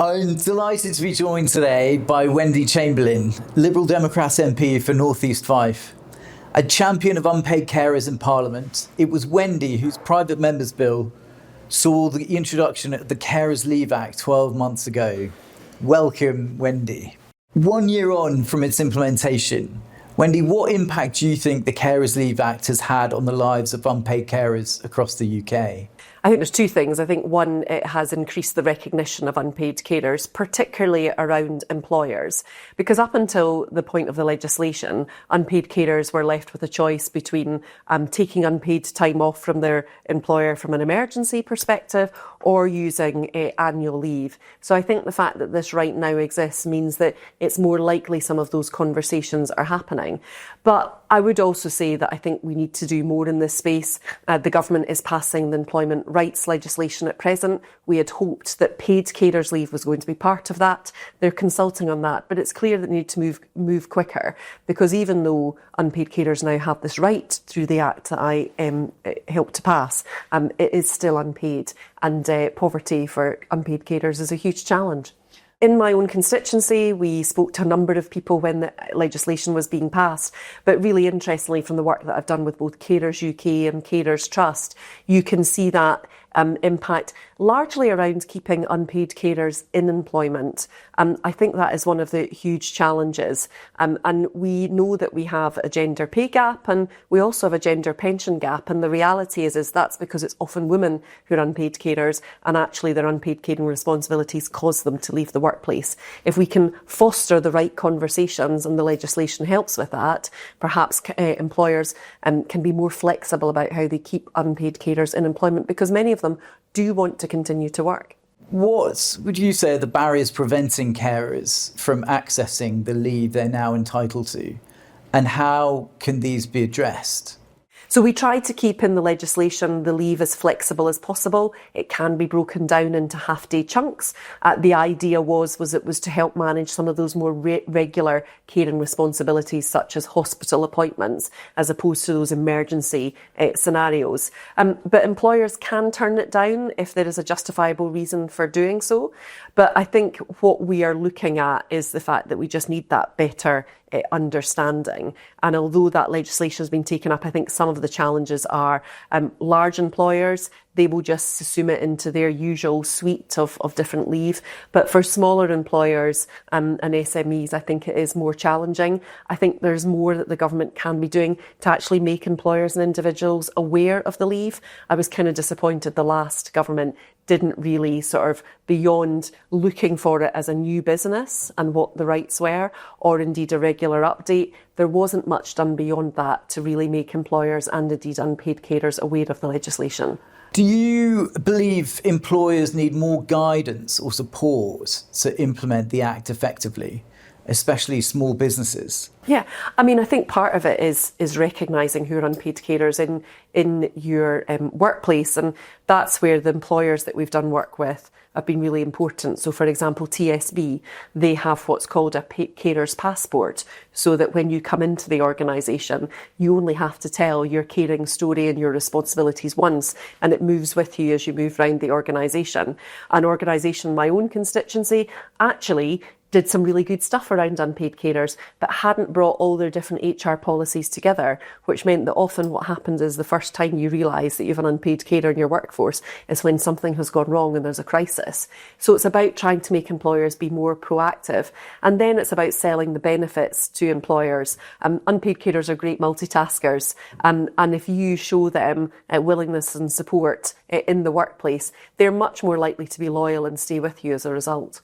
I'm delighted to be joined today by Wendy Chamberlain, Liberal Democrat MP for North East Fife. A champion of unpaid carers in Parliament, it was Wendy whose private member's bill saw the introduction of the Carers Leave Act 12 months ago. Welcome, Wendy. 1 year on from its implementation, Wendy, what impact do you think the Carers Leave Act has had on the lives of unpaid carers across the UK? I think there's two things. I think one, it has increased the recognition of unpaid carers, particularly around employers, because up until the point of the legislation, unpaid carers were left with a choice between taking unpaid time off from their employer from an emergency perspective or using annual leave. So I think the fact that this right now exists means that it's more likely some of those conversations are happening. But I would also say that I think we need to do more in this space. The government is passing the employment rights legislation at present. We had hoped that paid carers leave was going to be part of that. They're consulting on that, but it's clear that they need to move quicker, because even though unpaid carers now have this right through the Act that I helped to pass, it is still unpaid, and poverty for unpaid carers is a huge challenge. In my own constituency, we spoke to a number of people when the legislation was being passed, but really interestingly, from the work that I've done with both Carers UK and Carers Trust, you can see that impact largely around keeping unpaid carers in employment. I think that is one of the huge challenges. And we know that we have a gender pay gap, and we also have a gender pension gap. And the reality is that's because it's often women who are unpaid carers, and actually their unpaid caring responsibilities cause them to leave the workplace. If we can foster the right conversations, and the legislation helps with that, perhaps employers can be more flexible about how they keep unpaid carers in employment, because many of them do want to continue to work. What would you say are the barriers preventing carers from accessing the leave they're now entitled to, and how can these be addressed? So we try to keep in the legislation the leave as flexible as possible. It can be broken down into half-day chunks. The idea was it was to help manage some of those more regular caring responsibilities, such as hospital appointments, as opposed to those emergency scenarios. But employers can turn it down if there is a justifiable reason for doing so. But I think what we are looking at is the fact that we just need that better understanding. And although that legislation has been taken up, I think some of the challenges are large employers, they will just assume it into their usual suite of different leave. But for smaller employers and SMEs, I think it is more challenging. I think there's more that the government can be doing to actually make employers and individuals aware of the leave. I was kind of disappointed the last government didn't really sort of, beyond looking for it as a new business and what the rights were, or indeed a regular update, there wasn't much done beyond that to really make employers and indeed unpaid carers aware of the legislation. Do you believe employers need more guidance or support to implement the Act effectively, especially small businesses? Yeah, I mean, I think part of it is recognising who are unpaid carers in your workplace, and that's where the employers that we've done work with have been really important. So, for example, TSB, they have what's called a carer's passport, so that when you come into the organisation, you only have to tell your caring story and your responsibilities once, and it moves with you as you move around the organisation. An organisation in my own constituency actually did some really good stuff around unpaid carers, but hadn't brought all their different HR policies together, which meant that often what happens is the first time you realise that you have an unpaid carer in your workforce is when something has gone wrong and there's a crisis. So it's about trying to make employers be more proactive. And then it's about selling the benefits to employers. Unpaid carers are great multitaskers. And if you show them willingness and support in the workplace, they're much more likely to be loyal and stay with you as a result.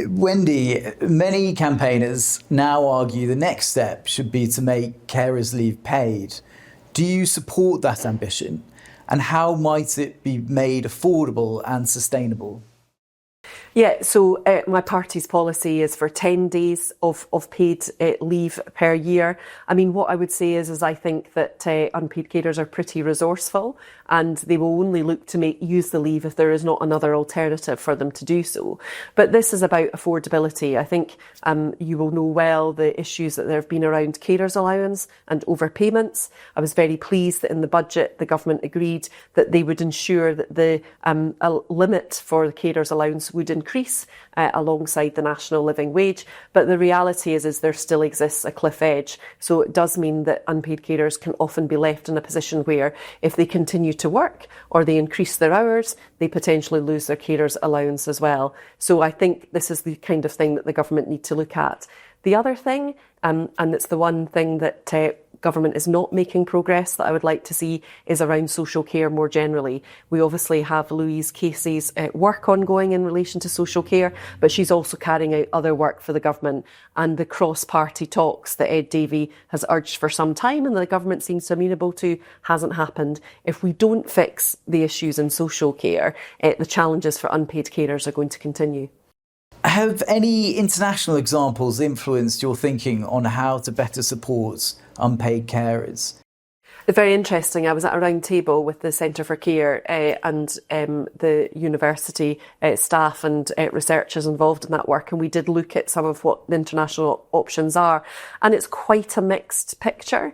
Wendy, many campaigners now argue the next step should be to make carers leave paid. Do you support that ambition? And how might it be made affordable and sustainable? Yeah, so my party's policy is for 10 days of paid leave per year. I mean, what I would say is I think that unpaid carers are pretty resourceful, and they will only look to use the leave if there is not another alternative for them to do so. But this is about affordability. I think you will know well the issues that there have been around carers allowance and overpayments. I was very pleased that in the budget the government agreed that they would ensure that the limit for the carers allowance would increase alongside the national living wage. But the reality is there still exists a cliff edge. So it does mean that unpaid carers can often be left in a position where if they continue to work or they increase their hours, they potentially lose their carers allowance as well. So I think this is the kind of thing that the government need to look at. The other thing, and it's the one thing that government is not making progress that I would like to see, is around social care more generally. We obviously have Louise Casey's work ongoing in relation to social care, but she's also carrying out other work for the government, and the cross-party talks that Ed Davey has urged for some time and the government seems amenable to hasn't happened. If we don't fix the issues in social care, the challenges for unpaid carers are going to continue. Have any international examples influenced your thinking on how to better support unpaid carers? Very interesting. I was at a round table with the Centre for Care and the university staff and researchers involved in that work, and we did look at some of what the international options are, and it's quite a mixed picture.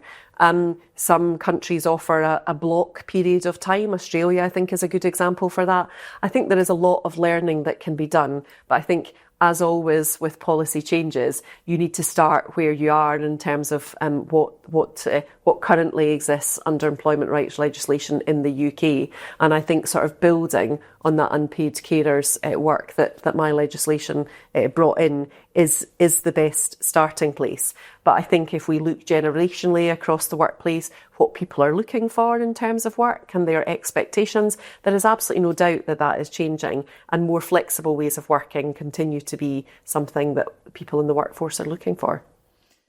Some countries offer a block period of time. Australia, I think, is a good example for that. I think there is a lot of learning that can be done, but I think, as always with policy changes, you need to start where you are in terms of what currently exists under employment rights legislation in the UK. And I think sort of building on that unpaid carers work that my legislation brought in is the best starting place. But I think if we look generationally across the workplace, what people are looking for in terms of work and their expectations, there is absolutely no doubt that that is changing, and more flexible ways of working continue to be something that people in the workforce are looking for.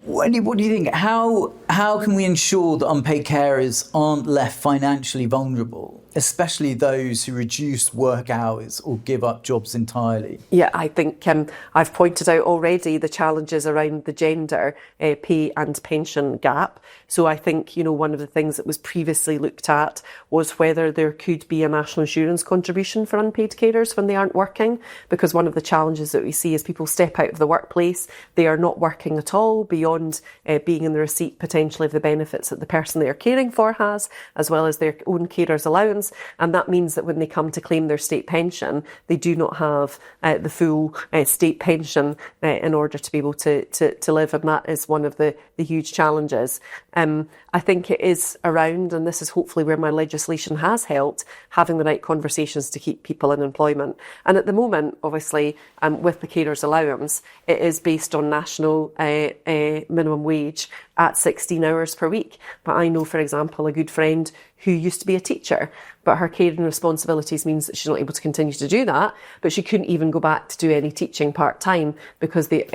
Wendy, what do you think? How can we ensure that unpaid carers aren't left financially vulnerable, especially those who reduce work hours or give up jobs entirely? Yeah, I think I've pointed out already the challenges around the gender pay and pension gap. So I think, one of the things that was previously looked at was whether there could be a national insurance contribution for unpaid carers when they aren't working, because one of the challenges that we see is people step out of the workplace, they are not working at all beyond being in the receipt potentially of the benefits that the person they are caring for has, as well as their own carer's allowance. And that means that when they come to claim their state pension, they do not have the full state pension in order to be able to live. And that is one of the huge challenges. I think it is around, and this is hopefully where my legislation has helped, having the right conversations to keep people in employment. And at the moment, obviously, with the carer's allowance, it is based on national minimum wage at 16 hours per week. But I know, for example, a good friend who used to be a teacher, but her caring responsibilities means that she's not able to continue to do that, but she couldn't even go back to do any teaching part-time because the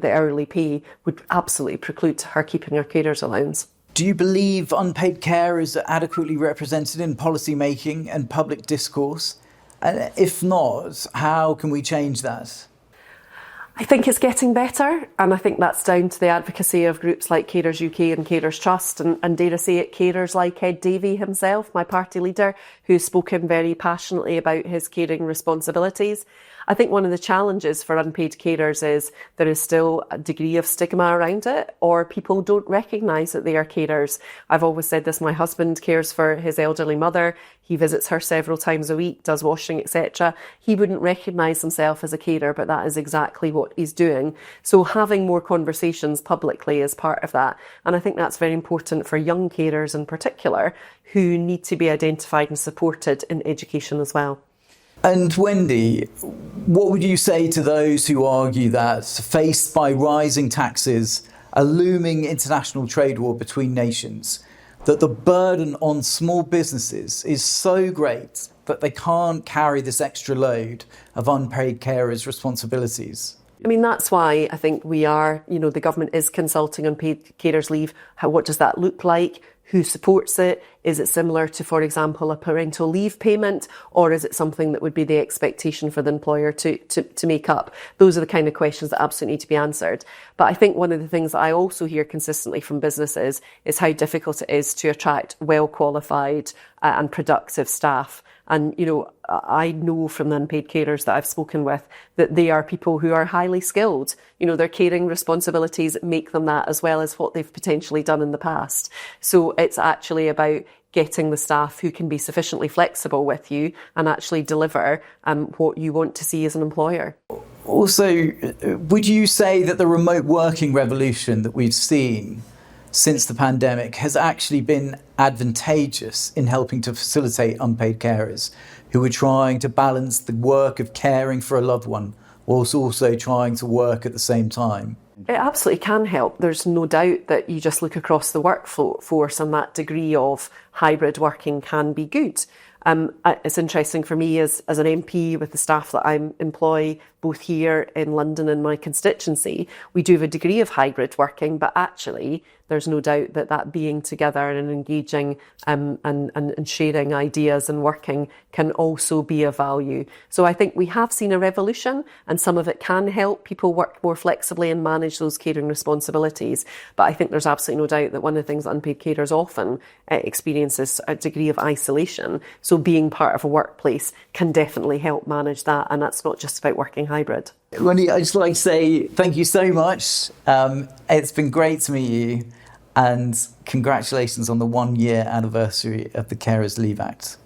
hourly pay would absolutely preclude her keeping her carer's allowance. Do you believe unpaid carers are adequately represented in policy making and public discourse? And if not, how can we change that? I think it's getting better, and I think that's down to the advocacy of groups like Carers UK and Carers Trust, and dare I say it, carers like Ed Davey himself, my party leader, who's spoken very passionately about his caring responsibilities. I think one of the challenges for unpaid carers is there is still a degree of stigma around it, or people don't recognise that they are carers. I've always said this, my husband cares for his elderly mother. He visits her several times a week, does washing, etc. He wouldn't recognise himself as a carer, but that is exactly what he's doing. So having more conversations publicly is part of that. And I think that's very important for young carers in particular, who need to be identified and supported in education as well. And Wendy, what would you say to those who argue that, faced by rising taxes, a looming international trade war between nations, that the burden on small businesses is so great that they can't carry this extra load of unpaid carers' responsibilities? I mean, that's why I think we are, the government is consulting on paid carers leave. What does that look like? Who supports it? Is it similar to, for example, a parental leave payment, or is it something that would be the expectation for the employer to make up? Those are the kind of questions that absolutely need to be answered. But I think one of the things that I also hear consistently from businesses is how difficult it is to attract well-qualified and productive staff. And, I know from the unpaid carers that I've spoken with that they are people who are highly skilled. Their caring responsibilities make them that, as well as what they've potentially done in the past. So it's actually about getting the staff who can be sufficiently flexible with you and actually deliver what you want to see as an employer. Also, would you say that the remote working revolution that we've seen since the pandemic has actually been advantageous in helping to facilitate unpaid carers who are trying to balance the work of caring for a loved one whilst also trying to work at the same time? It absolutely can help. There's no doubt that you just look across the workforce and that degree of hybrid working can be good. It's interesting for me as an MP with the staff that I employ both here in London and my constituency, we do have a degree of hybrid working, but actually there's no doubt that being together and engaging and sharing ideas and working can also be of value. So I think we have seen a revolution, and some of it can help people work more flexibly and manage those caring responsibilities. But I think there's absolutely no doubt that one of the things that unpaid carers often experience is a degree of isolation. So being part of a workplace can definitely help manage that, and that's not just about working hybrid. Wendy, I'd just like to say thank you so much. It's been great to meet you, and congratulations on the 1-year anniversary of the Carers Leave Act.